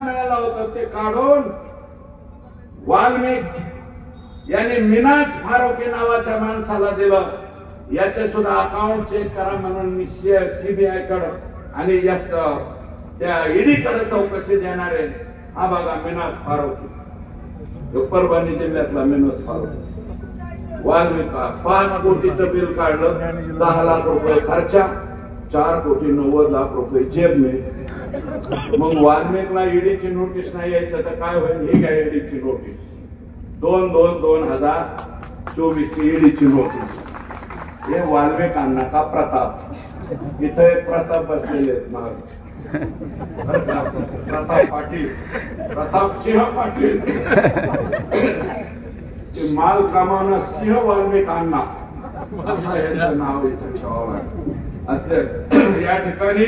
मिळाला होता ते काढून वाल्मिक यांनी मिनाज फारुकी नावाच्या माणसाला दिलं. याचे सुद्धा अकाउंट चेक करा म्हणून मी सीबीआय कडे आणि त्या ईडी कडे चौकशी देणार आहे. हा बघा मिनाज फारुकी, परभणी जिल्ह्यातला मिनाज फारुकी. वाल्मिक 5 कोटीचं बिल काढलं, 10 लाख रुपये खर्चा, 4,90,00,000 जेब में. मग वाल्मिकला ईडीची नोटीस नाही यायचं तर काय होईल? ही घ्या ईडीची नोटीस, 2/2/2024 ईडीची नोटीस. हे वाल्मिकांना का प्रताप, इथे प्रताप बसलेले आहेत माग, प्रताप पाटील, प्रताप सिंह पाटील. माल कमावणं सिंह वाल्मिकांना असं यांचं नाव इथं ठेवावं लागतं. या ठिकाणी